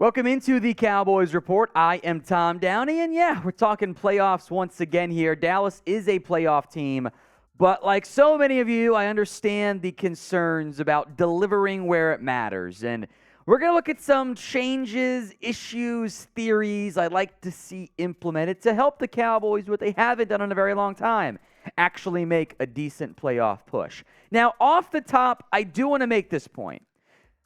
Welcome into the Cowboys Report. I am Tom Downey, and yeah, we're talking playoffs once again here. Dallas is a playoff team, but like so many of you, I understand the concerns about delivering where it matters. And we're going to look at some changes, issues, theories I'd like to see implemented to help the Cowboys, what they haven't done in a very long time, actually make a decent playoff push. Now, off the top, I do want to make this point.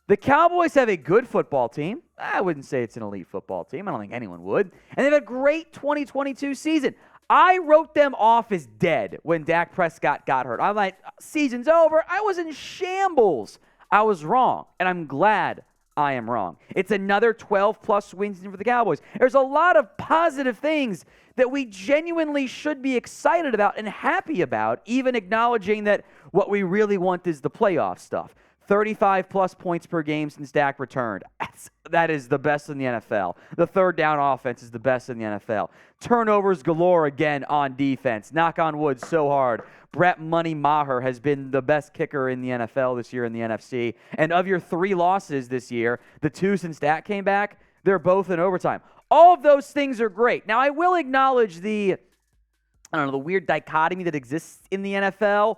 The Cowboys have a good football team. I wouldn't say it's an elite football team. I don't think anyone would. And they have a great 2022 season. I wrote them off as dead when Dak Prescott got hurt. I'm like, season's over. I was in shambles. I was wrong, and I'm glad I am wrong. It's another 12-plus win season for the Cowboys. There's a lot of positive things that we genuinely should be excited about and happy about, even acknowledging that what we really want is the playoff stuff. 35-plus points per game since Dak returned. That is the best in the NFL. The third down offense is the best in the NFL. Turnovers galore again on defense. Knock on wood so hard. Brett Money Maher has been the best kicker in the NFL this year in the NFC. And of your 3 losses this year, the 2 since Dak came back, they're both in overtime. All of those things are great. Now, I will acknowledge the weird dichotomy that exists in the NFL.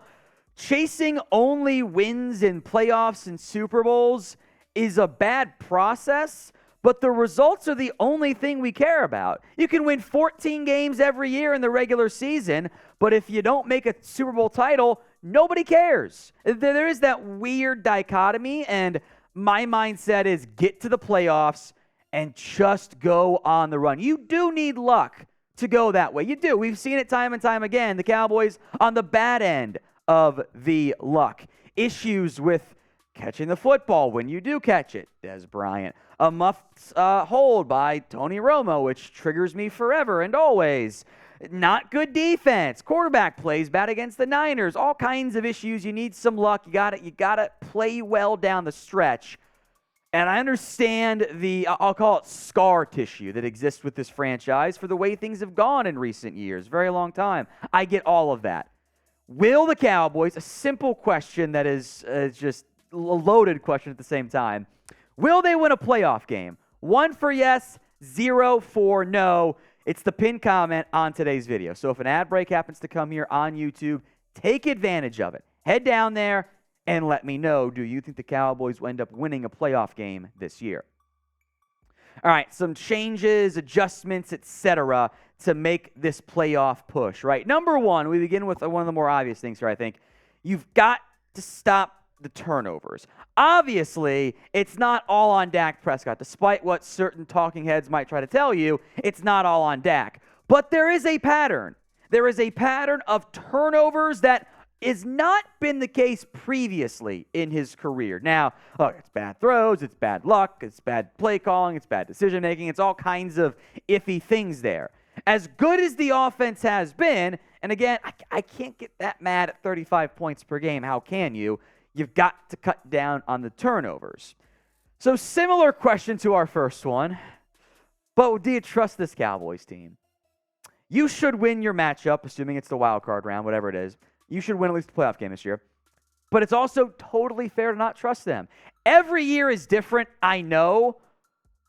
Chasing only wins in playoffs and Super Bowls is a bad process, but the results are the only thing we care about. You can win 14 games every year in the regular season, but if you don't make a Super Bowl title, nobody cares. There is that weird dichotomy, and my mindset is get to the playoffs and just go on the run. You do need luck to go that way. You do. We've seen it time and time again. The Cowboys on the bad end of the luck. Issues with catching the football when you do catch it, Des Bryant. A muffed hold by Tony Romo, which triggers me forever and always. Not good defense. Quarterback plays bad against the Niners. All kinds of issues. You need some luck. You gotta play well down the stretch. And I understand the, I'll call it scar tissue that exists with this franchise for the way things have gone in recent years. Very long time. I get all of that. Will the Cowboys, a simple question that is just a loaded question at the same time, will they win a playoff game? 1 for yes, 0 for no. It's the pinned comment on today's video. So if an ad break happens to come here on YouTube, take advantage of it. Head down there and let me know, do you think the Cowboys will end up winning a playoff game this year? All right, some changes, adjustments, etc. to make this playoff push, right? Number one, we begin with one of the more obvious things here, I think. You've got to stop the turnovers. Obviously, it's not all on Dak Prescott. Despite what certain talking heads might try to tell you, it's not all on Dak. But there is a pattern. There is a pattern of turnovers that has not been the case previously in his career. Now, look, it's bad throws, it's bad luck, it's bad play calling, it's bad decision-making, it's all kinds of iffy things there. As good as the offense has been, and again, I can't get that mad at 35 points per game. How can you? You've got to cut down on the turnovers. So similar question to our first one, but do you trust this Cowboys team? You should win your matchup, assuming it's the wild card round, whatever it is. You should win at least the playoff game this year. But it's also totally fair to not trust them. Every year is different, I know,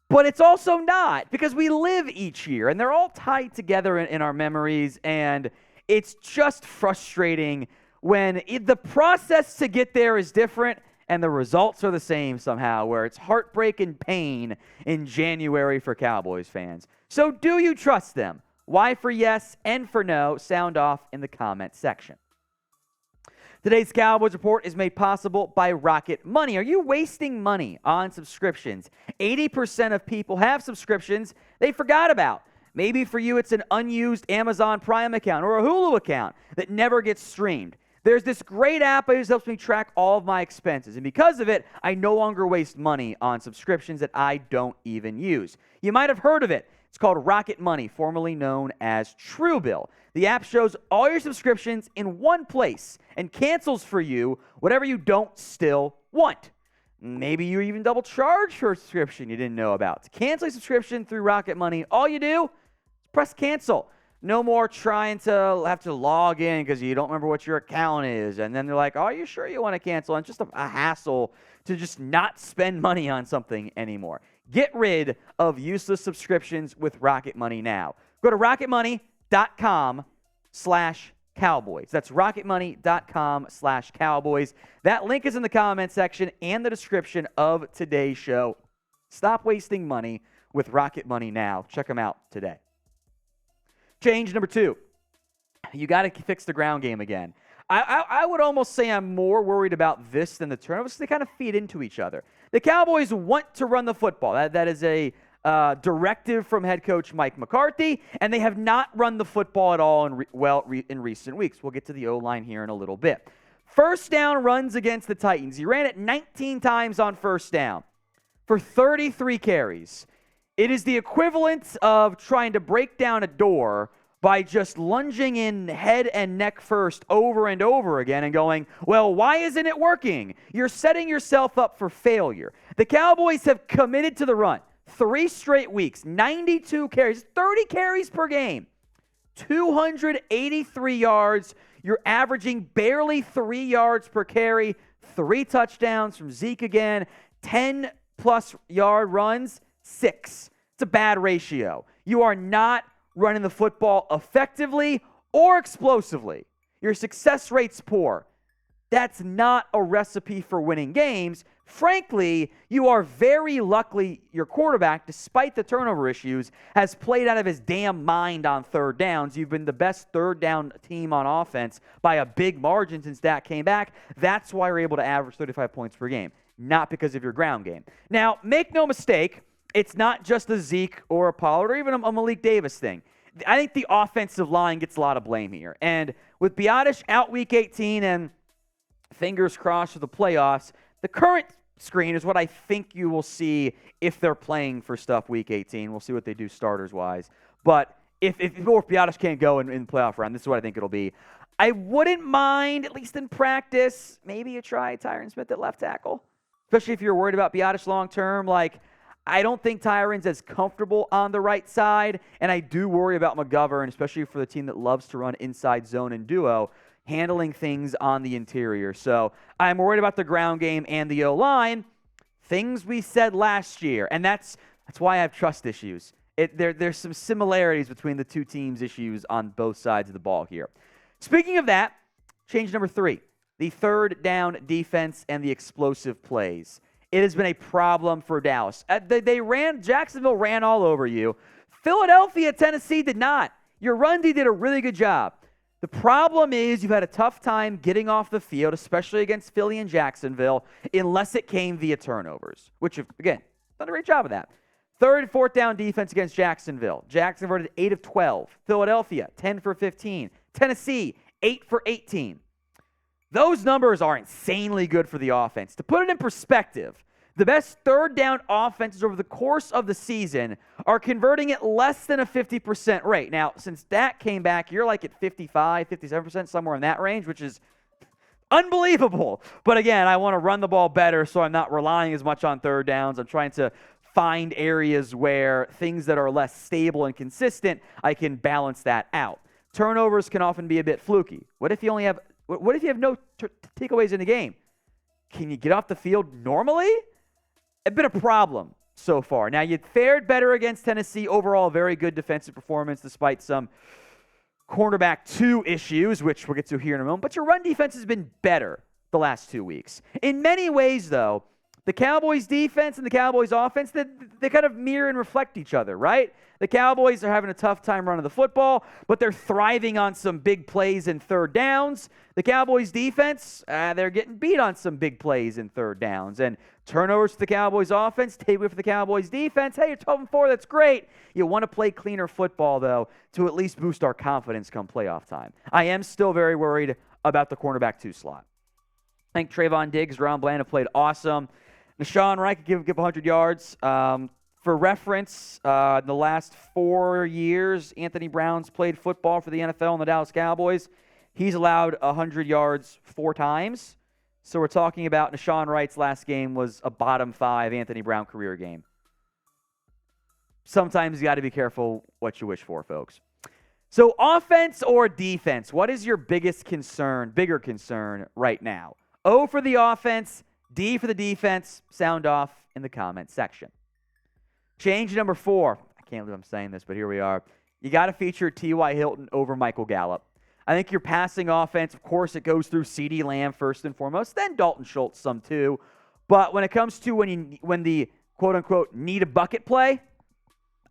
but it's also not, because we live each year, and they're all tied together in our memories, and it's just frustrating when the process to get there is different and the results are the same somehow, where it's heartbreak and pain in January for Cowboys fans. So do you trust them? Y for yes, N for no. Sound off in the comment section. Today's Cowboys Report is made possible by Rocket Money. Are you wasting money on subscriptions? 80% of people have subscriptions they forgot about. Maybe for you it's an unused Amazon Prime account or a Hulu account that never gets streamed. There's this great app that helps me track all of my expenses, and because of it, I no longer waste money on subscriptions that I don't even use. You might have heard of it. It's called Rocket Money, formerly known as Truebill. The app shows all your subscriptions in one place and cancels for you whatever you don't still want. Maybe you even double charge for a subscription you didn't know about. To cancel a subscription through Rocket Money, all you do is press cancel. No more trying to have to log in because you don't remember what your account is. And then they're like, oh, are you sure you want to cancel? And it's just a hassle to just not spend money on something anymore. Get rid of useless subscriptions with Rocket Money now. Go to rocketmoney.com/Cowboys. That's rocketmoney.com/Cowboys. That link is in the comment section and the description of today's show. Stop wasting money with Rocket Money now. Check them out today. Change number 2. You got to fix the ground game again. I would almost say I'm more worried about this than the turnovers. They kind of feed into each other. The Cowboys want to run the football. That is a directive from head coach Mike McCarthy, and they have not run the football at all in recent weeks. We'll get to the O-line here in a little bit. First down runs against the Titans. He ran it 19 times on first down for 33 carries. It is the equivalent of trying to break down a door by just lunging in head and neck first over and over again and going, well, why isn't it working? You're setting yourself up for failure. The Cowboys have committed to the run. 3 straight weeks, 92 carries, 30 carries per game, 283 yards. You're averaging barely 3 yards per carry, 3 touchdowns from Zeke again, 10-plus yard runs, 6. It's a bad ratio. You are not running the football effectively or explosively. Your success rate's poor. That's not a recipe for winning games. Frankly, you are very lucky your quarterback, despite the turnover issues, has played out of his damn mind on third downs. You've been the best third down team on offense by a big margin since Dak came back. That's why you're able to average 35 points per game, not because of your ground game. Now, make no mistake, it's not just a Zeke or a Pollard or even a Malik Davis thing. I think the offensive line gets a lot of blame here. And with Biadasz out Week 18 and fingers crossed for the playoffs, the current screen is what I think you will see if they're playing for stuff Week 18. We'll see what they do starters-wise. But if Biadasz can't go in the playoff round, this is what I think it'll be. I wouldn't mind, at least in practice, maybe you try Tyron Smith at left tackle, especially if you're worried about Biadasz long-term. I don't think Tyron's as comfortable on the right side, and I do worry about McGovern, especially for the team that loves to run inside zone and duo, handling things on the interior. So I'm worried about the ground game and the O-line, things we said last year, and that's why I have trust issues. There's some similarities between the two teams' issues on both sides of the ball here. Speaking of that, change number 3, the third down defense and the explosive plays. It has been a problem for Dallas. Jacksonville ran all over you. Philadelphia, Tennessee did not. Your run D did a really good job. The problem is you've had a tough time getting off the field, especially against Philly and Jacksonville, unless it came via turnovers, which, again, done a great job of that. Third and fourth down defense against Jacksonville. Jacksonville did 8 of 12. Philadelphia, 10 for 15. Tennessee, 8 for 18. Those numbers are insanely good for the offense. To put it in perspective, the best third down offenses over the course of the season are converting at less than a 50% rate. Now, since Dak came back, you're like at 55, 57%, somewhere in that range, which is unbelievable. But again, I want to run the ball better, so I'm not relying as much on third downs. I'm trying to find areas where things that are less stable and consistent, I can balance that out. Turnovers can often be a bit fluky. What if you have no takeaways in the game? Can you get off the field normally? It's been a problem so far. Now, you fared better against Tennessee. Overall, very good defensive performance despite some cornerback 2 issues, which we'll get to here in a moment. But your run defense has been better the last 2 weeks. In many ways, though, the Cowboys defense and the Cowboys offense, they kind of mirror and reflect each other, right? The Cowboys are having a tough time running the football, but they're thriving on some big plays and third downs. The Cowboys defense, they're getting beat on some big plays and third downs. And turnovers for the Cowboys offense, takeaway for the Cowboys defense. Hey, you're 12-4, that's great. You want to play cleaner football, though, to at least boost our confidence come playoff time. I am still very worried about the cornerback 2 slot. I think Trayvon Diggs, Ron Bland have played awesome. Nashawn Wright could give 100 yards. For reference, in the last 4 years, Anthony Brown's played football for the NFL and the Dallas Cowboys. He's allowed 100 yards 4 times. So we're talking about Nashawn Wright's last game was a bottom 5 Anthony Brown career game. Sometimes you got to be careful what you wish for, folks. So offense or defense, what is your bigger concern right now? O for the offense, D for the defense. Sound off in the comment section. Change number 4. I can't believe I'm saying this, but here we are. You got to feature T.Y. Hilton over Michael Gallup. I think your passing offense, of course, it goes through CeeDee Lamb first and foremost, then Dalton Schultz some too. But when it comes to when the quote-unquote need a bucket play,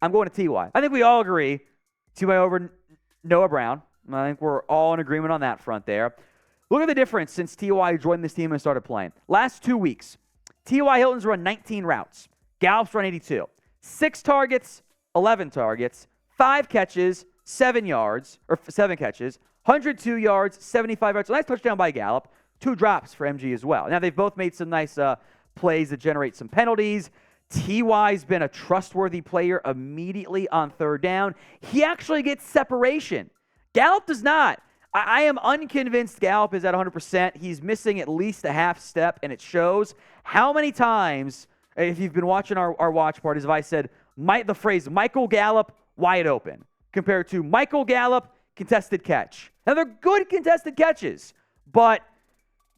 I'm going to T.Y. I think we all agree T.Y. over Noah Brown. I think we're all in agreement on that front there. Look at the difference since T.Y. joined this team and started playing. Last 2 weeks, T.Y. Hilton's run 19 routes. Gallup's run 82. 6 targets, 11 targets, 5 catches, 7 catches, 102 yards, 75 yards. A nice touchdown by Gallup. 2 drops for MG as well. Now, they've both made some nice plays that generate some penalties. T.Y.'s been a trustworthy player immediately on third down. He actually gets separation. Gallup does not. I am unconvinced Gallup is at 100%. He's missing at least a half step, and it shows. How many times, if you've been watching our watch parties, have I said the phrase Michael Gallup wide open compared to Michael Gallup contested catch? Now, they're good contested catches, but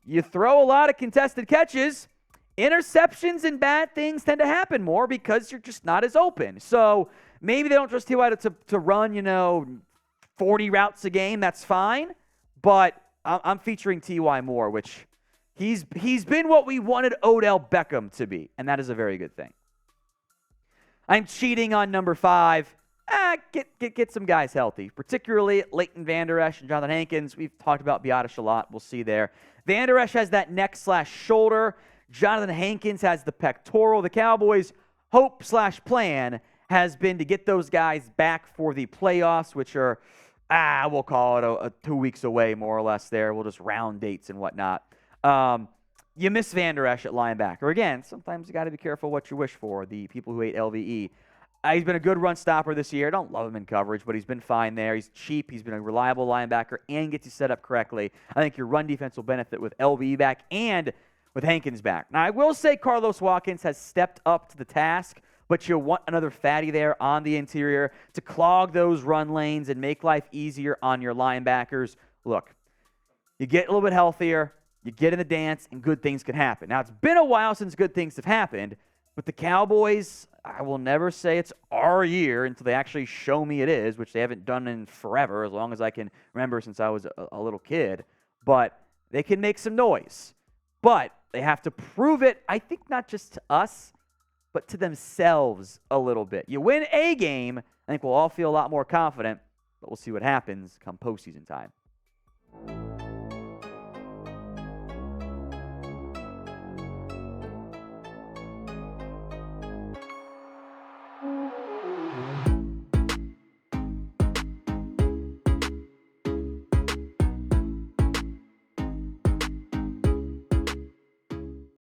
you throw a lot of contested catches, interceptions and bad things tend to happen more because you're just not as open. So maybe they don't trust T.Y. to run, 40 routes a game. That's fine. But I'm featuring T.Y. more, which he's been what we wanted Odell Beckham to be, and that is a very good thing. I'm cheating on number 5. Get some guys healthy, particularly Leighton Vander Esch and Jonathan Hankins. We've talked about Biotish a lot. We'll see there. Vander Esch has that neck/shoulder. Jonathan Hankins has the pectoral. The Cowboys' hope/plan has been to get those guys back for the playoffs, which are, we'll call it 2 weeks away, more or less there. We'll just round dates and whatnot. You miss Vander Esch at linebacker. Again, sometimes you got to be careful what you wish for, the people who hate LVE. He's been a good run stopper this year. I don't love him in coverage, but he's been fine there. He's cheap. He's been a reliable linebacker and gets you set up correctly. I think your run defense will benefit with LVE back and with Hankins back. Now, I will say Carlos Watkins has stepped up to the task, but you want another fatty there on the interior to clog those run lanes and make life easier on your linebackers. Look, you get a little bit healthier, you get in the dance, and good things can happen. Now, it's been a while since good things have happened, but the Cowboys, I will never say it's our year until they actually show me it is, which they haven't done in forever, as long as I can remember since I was a little kid. But they can make some noise. But they have to prove it, I think, not just to us, but to themselves a little bit. You win a game, I think we'll all feel a lot more confident, but we'll see what happens come postseason time.